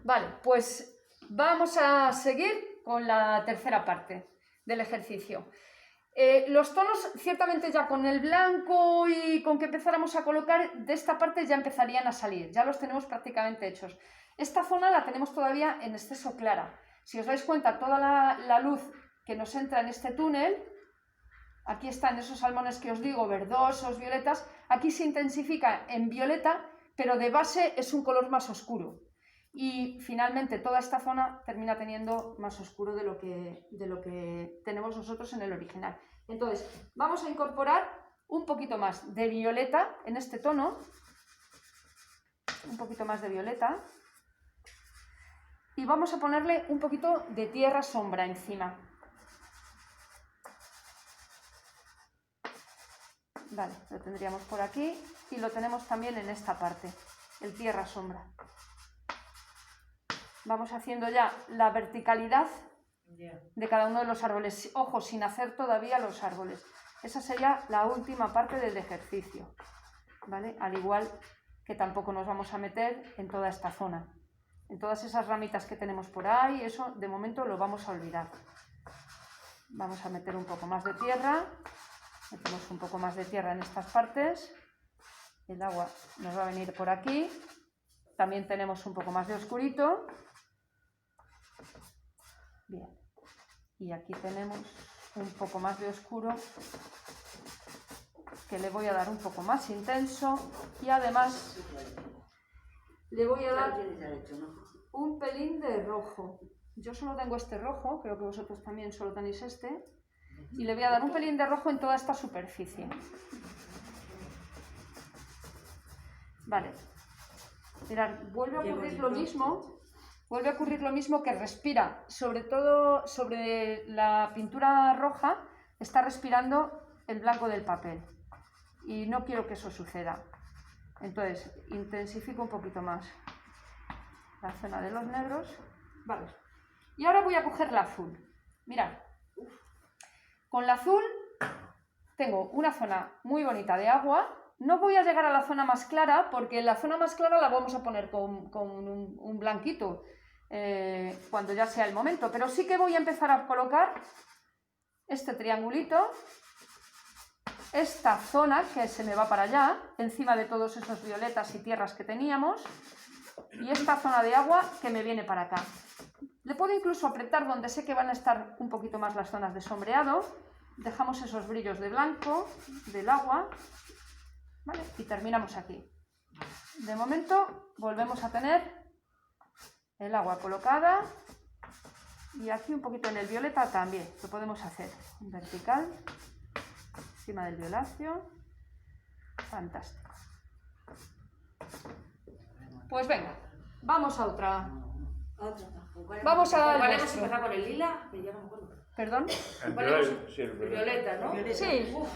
Vale, pues vamos a seguir con la tercera parte del ejercicio. Los tonos, ciertamente ya con el blanco y con que empezáramos a colocar, de esta parte ya empezarían a salir, ya los tenemos prácticamente hechos. Esta zona la tenemos todavía en exceso clara. Si os dais cuenta, toda la luz que nos entra en este túnel, aquí están esos salmones que os digo, verdosos, violetas, aquí se intensifica en violeta, pero de base es un color más oscuro. Y finalmente toda esta zona termina teniendo más oscuro de lo que tenemos nosotros en el original. Entonces, vamos a incorporar un poquito más de violeta en este tono, un poquito más de violeta, y vamos a ponerle un poquito de tierra sombra encima. Vale, lo tendríamos por aquí y lo tenemos también en esta parte, el tierra sombra. Vamos haciendo ya la verticalidad de cada uno de los árboles. Ojo, sin hacer todavía los árboles. Esa sería la última parte del ejercicio, ¿vale? Al igual que tampoco nos vamos a meter en toda esta zona. En todas esas ramitas que tenemos por ahí, eso de momento lo vamos a olvidar. Vamos a meter un poco más de tierra. Metemos un poco más de tierra en estas partes. El agua nos va a venir por aquí. También tenemos un poco más de oscurito. Bien, y aquí tenemos un poco más de oscuro que le voy a dar un poco más intenso y además le voy a dar un pelín de rojo. Yo solo tengo este rojo, creo que vosotros también solo tenéis este, y le voy a dar un pelín de rojo en toda esta superficie. Vale, mirad, vuelve a ocurrir lo mismo. Vuelve a ocurrir lo mismo, que respira, sobre todo sobre la pintura roja, está respirando el blanco del papel. Y no quiero que eso suceda. Entonces, intensifico un poquito más la zona de los negros. Vale. Y ahora voy a coger la azul. Mirad, con la azul tengo una zona muy bonita de agua. No voy a llegar a la zona más clara, porque la zona más clara la vamos a poner con un blanquito cuando ya sea el momento, pero sí que voy a empezar a colocar este triangulito, esta zona que se me va para allá, encima de todos esos violetas y tierras que teníamos, y esta zona de agua que me viene para acá. Le puedo incluso apretar donde sé que van a estar un poquito más las zonas de sombreado. Dejamos esos brillos de blanco del agua, ¿vale? Y terminamos aquí. De momento volvemos a tener el agua colocada y aquí un poquito en el violeta también, lo podemos hacer en vertical, encima del violáceo. Fantástico. Pues venga, vamos a otra. Vamos a dar. ¿Cuál hemos empezado con el lila? Que yo no me acuerdo. ¿Perdón? ¿Cuál hemos? Sí, el Violeta, ¿no? Sí. Uf.